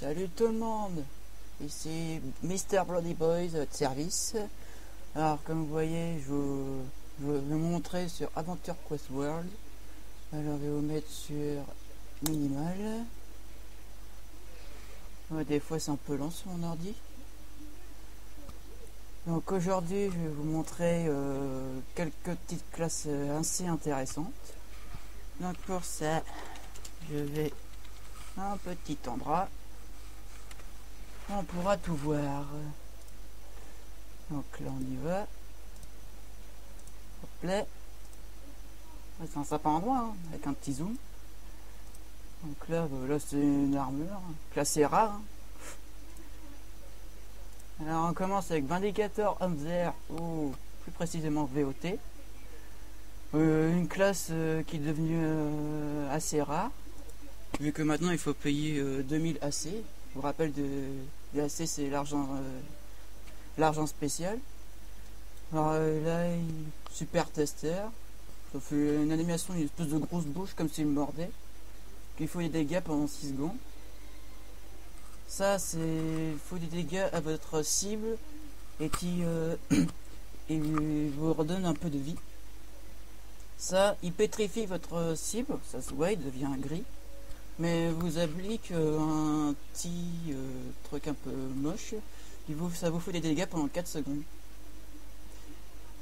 Salut tout le monde, ici Mr. Bloody Boys de service. Alors comme vous voyez, je vais vous montrer sur Adventure Quest World. Alors je vais vous mettre sur minimal. Ouais, des fois c'est un peu lent sur mon ordi. Donc aujourd'hui je vais vous montrer quelques petites classes assez intéressantes. Donc pour ça, je vais à un petit endroit. On pourra tout voir. Donc là on y va. Hop là. C'est un sympa endroit hein, avec un petit zoom. Donc là, là c'est une armure classée rare. Alors on commence avec Vindicator Hunter ou plus précisément VOT. Une classe qui est devenue assez rare. Vu que maintenant il faut payer 2000 AC. Je vous rappelle de AC, c'est l'argent spécial. Alors là, super tester. Ça fait une animation, une espèce de grosse bouche comme s'il mordait. Il faut des dégâts pendant 6 secondes. Ça, c'est il faut des dégâts à votre cible et qui et vous redonne un peu de vie. Ça, il pétrifie votre cible, ça se voit, il devient gris. Mais vous applique un petit truc un peu moche. Ça vous fait des dégâts pendant 4 secondes.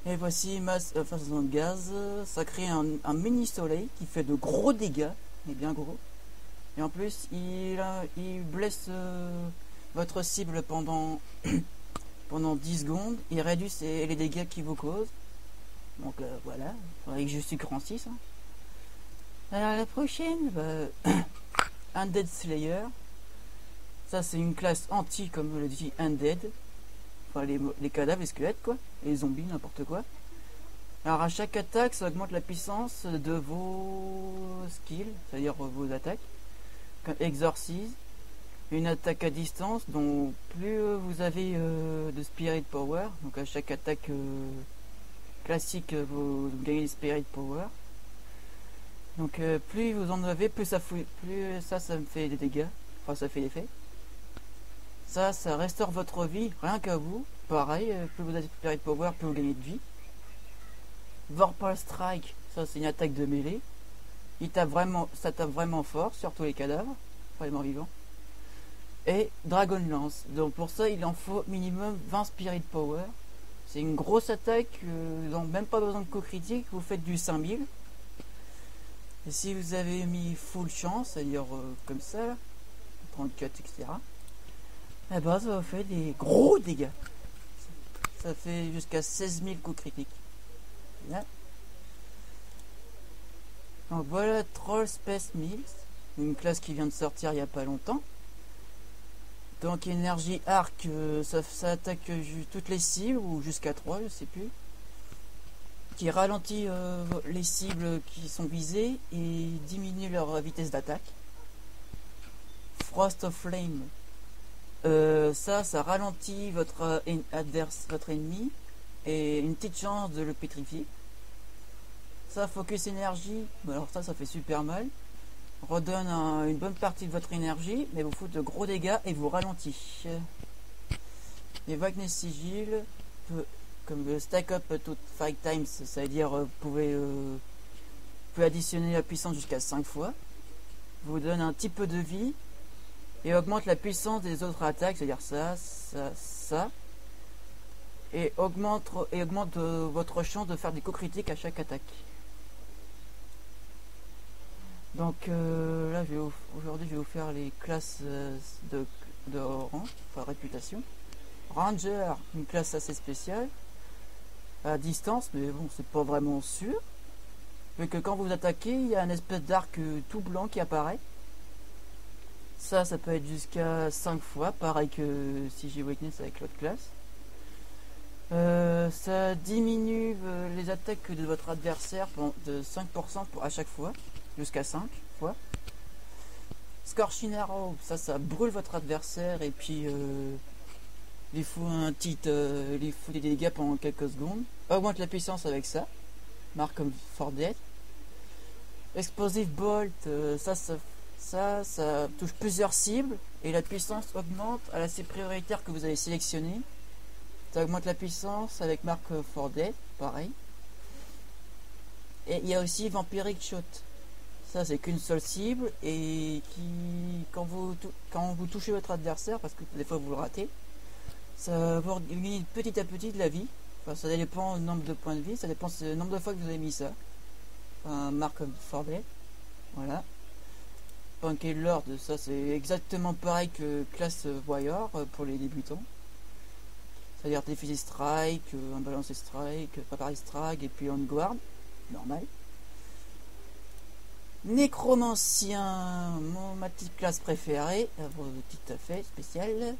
Et voici masse façon de gaz. Ça crée un mini soleil qui fait de gros dégâts. Il est bien gros. Et en plus, il blesse votre cible pendant 10 secondes. Il réduit les dégâts qu'il vous cause. Donc voilà. Il faudrait que je suis cran 6. Hein. Alors la prochaine, Undead Slayer. Ça c'est une classe anti comme le dit Undead. Enfin les cadavres, les squelettes quoi. Les zombies, n'importe quoi. Alors à chaque attaque, ça augmente la puissance de vos skills, c'est-à-dire vos attaques. Comme Exorcise. Une attaque à distance, donc plus vous avez de Spirit Power. Donc à chaque attaque classique, vous gagnez des Spirit Power. Donc plus vous en avez, plus ça me fait des dégâts. Enfin ça fait l'effet. Ça restaure votre vie, rien qu'à vous. Pareil, plus vous avez Spirit Power, plus vous gagnez de vie. Vorpal Strike, ça c'est une attaque de mêlée. Ça tape vraiment fort sur tous les cadavres, enfin les morts vivants. Et Dragon Lance, donc pour ça il en faut minimum 20 Spirit Power. C'est une grosse attaque, donc même pas besoin de coup critique, vous faites du 5000. Et si vous avez mis full chance, c'est-à-dire comme ça, là, 34, etc., eh ben, ça va faire des gros dégâts. Ça fait jusqu'à 16 000 coups critiques. Là. Donc voilà Troll Space Mills, une classe qui vient de sortir il n'y a pas longtemps. Donc énergie arc, ça attaque toutes les cibles, ou jusqu'à 3, je sais plus. Qui ralentit les cibles qui sont visées et diminue leur vitesse d'attaque. Frost of Flame, ça ralentit votre ennemi et une petite chance de le pétrifier. Ça Focus énergie, alors ça fait super mal. Redonne une bonne partie de votre énergie, mais vous fout de gros dégâts et vous ralentit. Et Vagueness Sigil, comme le stack up to 5 times, ça veut dire vous pouvez additionner la puissance jusqu'à 5 fois. Vous donne un petit peu de vie et augmente la puissance des autres attaques, c'est-à-dire ça. Et augmente votre chance de faire des coups critiques à chaque attaque. Donc là, aujourd'hui, je vais vous faire les classes de rang, enfin réputation. Ranger, une classe assez spéciale, à distance, mais bon, c'est pas vraiment sûr. Vu que quand vous attaquez, il y a une espèce d'arc tout blanc qui apparaît. Ça peut être jusqu'à 5 fois, pareil que si j'ai Weakness avec l'autre classe. Ça diminue les attaques de votre adversaire de 5% à chaque fois, jusqu'à 5 fois. Scorching Arrow, ça brûle votre adversaire et puis il faut des dégâts pendant quelques secondes. Augmente la puissance avec ça, marque comme For Death. Explosive Bolt, ça ça touche plusieurs cibles et la puissance augmente à la cible prioritaire que vous avez sélectionnée. Ça augmente la puissance avec Mark for Death, pareil. Et il y a aussi Vampiric Shot. Ça c'est qu'une seule cible et qui quand vous touchez votre adversaire, parce que des fois vous le ratez, ça vous gagne petit à petit de la vie. Enfin, ça dépend du nombre de points de vie, ça dépend du nombre de fois que vous avez mis ça. Enfin, Mark for Death. Voilà. Punky Lord, ça c'est exactement pareil que classe Warrior pour les débutants. C'est-à-dire défier strike, un balancer strike, préparer strike et puis on guard, normal. Nécromancien, ma petite classe préférée, tout à fait spéciale.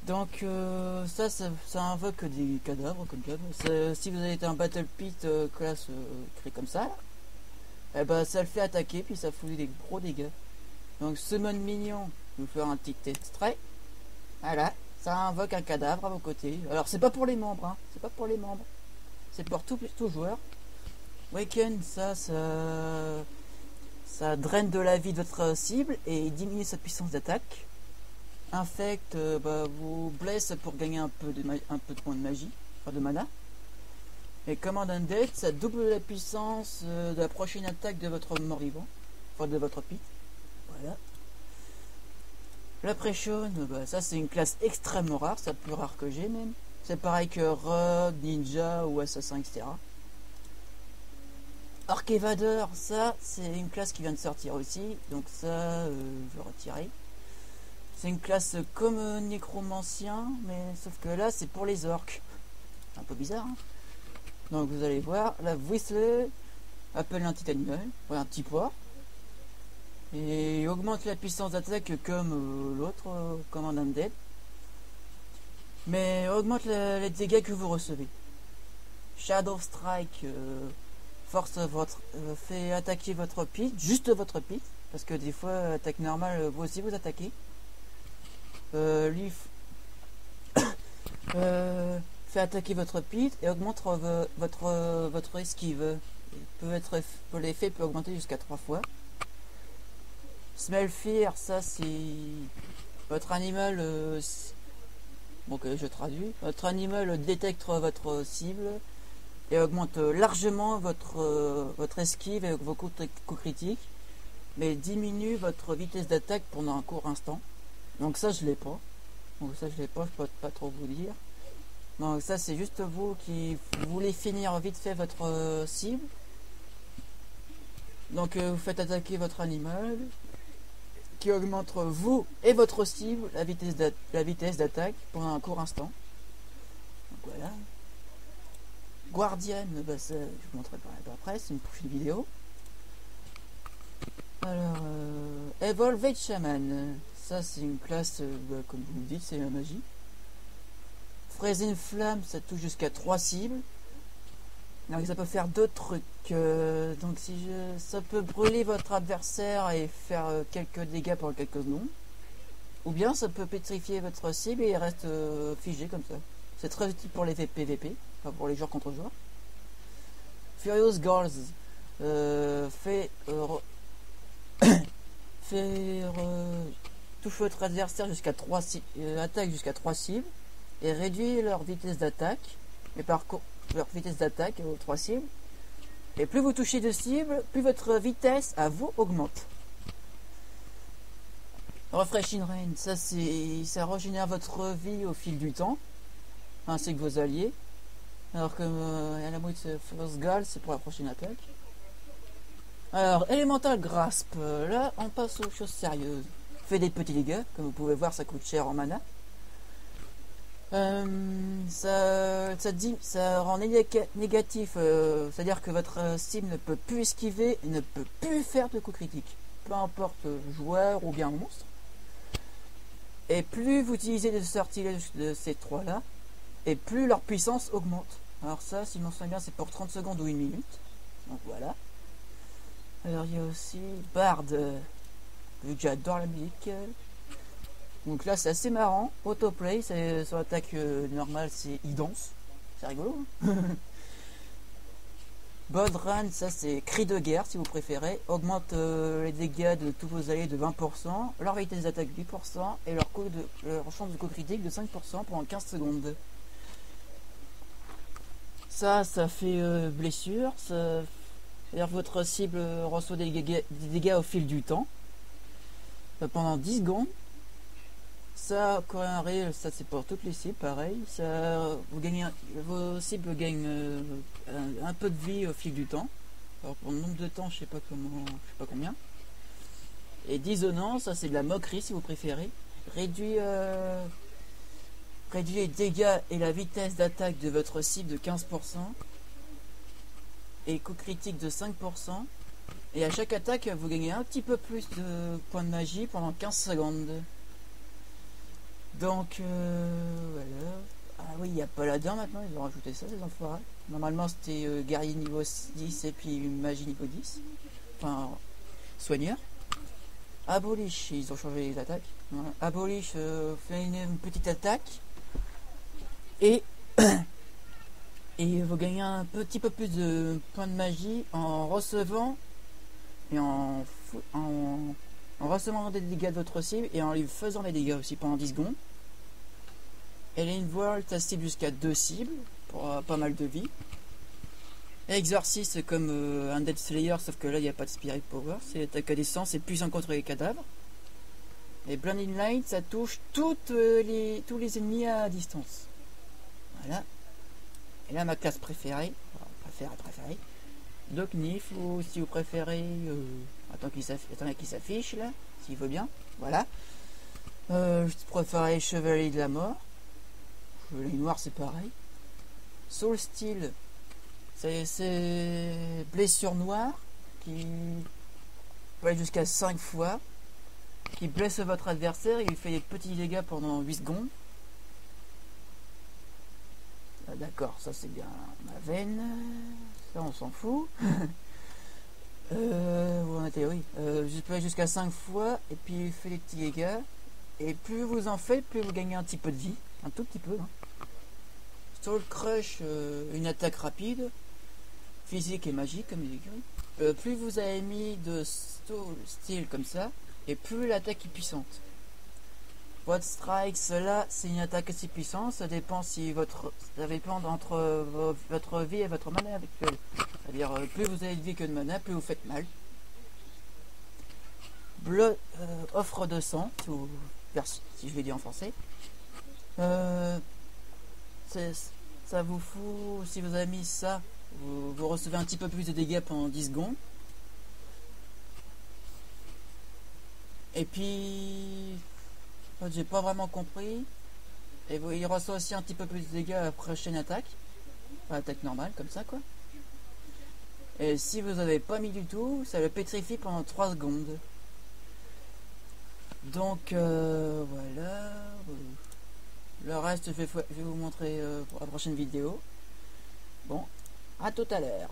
Donc ça invoque des cadavres comme ça. Si vous avez été un Battle Pit classe créée comme ça, eh ben, ça le fait attaquer puis ça fout des gros dégâts. Donc Summon Minion, je vais vous faire un petit extrait. Voilà, ça invoque un cadavre à vos côtés. Alors c'est pas pour les membres, hein. C'est pas pour les membres. C'est pour tout joueur. Waken, ça draine de la vie de votre cible et diminue sa puissance d'attaque. Infect, vous blesse pour gagner un peu de points de magie, enfin de mana. Et Command Undead, ça double la puissance de la prochaine attaque de votre mort-vivant, enfin de votre pit. Voilà. La Pression, ça c'est une classe extrêmement rare, c'est la plus rare que j'ai même. C'est pareil que Rogue, Ninja ou Assassin, etc. Arc-Evader, ça c'est une classe qui vient de sortir aussi, donc ça je vais retirer. C'est une classe comme Nécromancien, mais sauf que là c'est pour les orques. Un peu bizarre, hein. Donc vous allez voir, la Whistler appelle un petit animal, un petit poids, et augmente la puissance d'attaque comme l'autre, Command Undead, mais augmente les dégâts que vous recevez. Shadow Strike fait attaquer votre pit, juste votre pit, parce que des fois attaque normale vous aussi vous attaquez. Fait attaquer votre pit et augmente votre esquive. L'effet peut augmenter jusqu'à 3 fois. Smell Fear, ça c'est votre animal. Je traduis. Votre animal détecte votre cible et augmente largement votre esquive et vos coups critiques, mais diminue votre vitesse d'attaque pendant un court instant. Donc ça je l'ai pas. Je peux pas trop vous dire. Donc ça c'est juste vous qui voulez finir vite fait votre cible. Donc vous faites attaquer votre animal qui augmente vous et votre cible la vitesse d'attaque pendant un court instant. Donc voilà. Guardian, ça, je vous montrerai par après, c'est une prochaine vidéo. Alors, Evolved Shaman, ça c'est une classe, comme vous me dites, c'est la magie. Freezing Flamme, ça touche jusqu'à 3 cibles. Donc ça peut faire 2 trucs. Donc ça peut brûler votre adversaire et faire quelques dégâts pendant quelques secondes. Ou bien ça peut pétrifier votre cible et il reste figé comme ça. C'est très utile pour les PVP, enfin pour les joueurs contre joueurs. Furious Girls touche votre adversaire jusqu'à 3 attaque jusqu'à 3 cibles et réduit leur vitesse d'attaque. Mais par contre, leur vitesse d'attaque aux 3 cibles. Et plus vous touchez de cibles, plus votre vitesse à vous augmente. Refreshing Rain, ça régénère votre vie au fil du temps, ainsi que vos alliés. Alors que la moitié First Gall, c'est pour la prochaine attaque. Alors, Elemental Grasp, là on passe aux choses sérieuses. Fait des petits dégâts, comme vous pouvez voir, ça coûte cher en mana. Ça rend négatif, c'est-à-dire que votre cible ne peut plus esquiver et ne peut plus faire de coups critiques, peu importe joueur ou bien monstre. Et plus vous utilisez des sortilèges de ces trois-là, et plus leur puissance augmente. Alors ça, si je m'en souviens bien, c'est pour 30 secondes ou 1 minute. Donc voilà. Alors il y a aussi Bard, vu que j'adore la musique. Donc là c'est assez marrant, autoplay, sur l'attaque normale c'est il danse, c'est rigolo. Hein. Bold Run, ça c'est cri de guerre si vous préférez, augmente les dégâts de tous vos alliés de 20%, leur vitesse d'attaque 8% et leur chance de coup critique de 5% pendant 15 secondes. Ça fait blessure, c'est-à-dire votre cible reçoit des dégâts au fil du temps pendant 10 secondes. Ça, Coréen réel, ça c'est pour toutes les cibles, pareil. Ça, vos cibles gagnent un peu de vie au fil du temps. Alors pour le nombre de temps, je sais pas combien. Et dissonance, ça c'est de la moquerie si vous préférez. Réduit les dégâts et la vitesse d'attaque de votre cible de 15%. Et coup critique de 5%. Et à chaque attaque, vous gagnez un petit peu plus de points de magie pendant 15 secondes. Donc voilà. Ah oui, il y a Paladin maintenant, ils ont rajouté ça, les enfoirés. Normalement c'était guerrier niveau 10 et puis magie niveau 10. Enfin, soigneur. Abolish, ils ont changé les attaques. Voilà. Abolish fait une petite attaque. Et et vous gagnez un petit peu plus de points de magie en recevant et en recevant des dégâts de votre cible et en lui faisant des dégâts aussi pendant 10 secondes. Alien World, ta cible jusqu'à 2 cibles pour pas mal de vie. Exorcist comme un Dead Slayer, sauf que là il n'y a pas de Spirit Power, c'est attaque à distance et puissant contre les cadavres. Et Blinding Light, ça touche tous les ennemis à distance. Voilà. Et là ma classe préférée, Doc Nif, ou si vous préférez, attendez qu'il s'affiche là, s'il veut bien, voilà. Je préférais Chevalier de la Mort. Chevalier Noir c'est pareil. Soul Steel, c'est blessure noire qui peut aller jusqu'à 5 fois, qui blesse votre adversaire, il lui fait des petits dégâts pendant 8 secondes. Ah, d'accord, ça c'est bien ma veine, ça on s'en fout. Vous en êtes, oui. Je peux aller jusqu'à 5 fois et puis il fait des petits dégâts. Et plus vous en faites, plus vous gagnez un petit peu de vie. Un tout petit peu. Hein. Soul Crush, une attaque rapide, physique et magique comme il écrit. Plus vous avez mis de Soul Steel comme ça, et plus l'attaque est puissante. Votre Strike, là, c'est une attaque assez puissante. Ça dépend entre votre vie et votre mana actuelle. C'est-à-dire, plus vous avez de vie que de mana, plus vous faites mal. Blood, offre de sang, si je l'ai dit en français. Ça vous fout, si vous avez mis ça, vous recevez un petit peu plus de dégâts pendant 10 secondes. Et puis, j'ai pas vraiment compris. Et il reçoit aussi un petit peu plus de dégâts à la prochaine attaque. Enfin, attaque normale, comme ça, quoi. Et si vous avez pas mis du tout, ça le pétrifie pendant 3 secondes. Donc, voilà. Le reste, je vais vous montrer pour la prochaine vidéo. Bon, à tout à l'heure.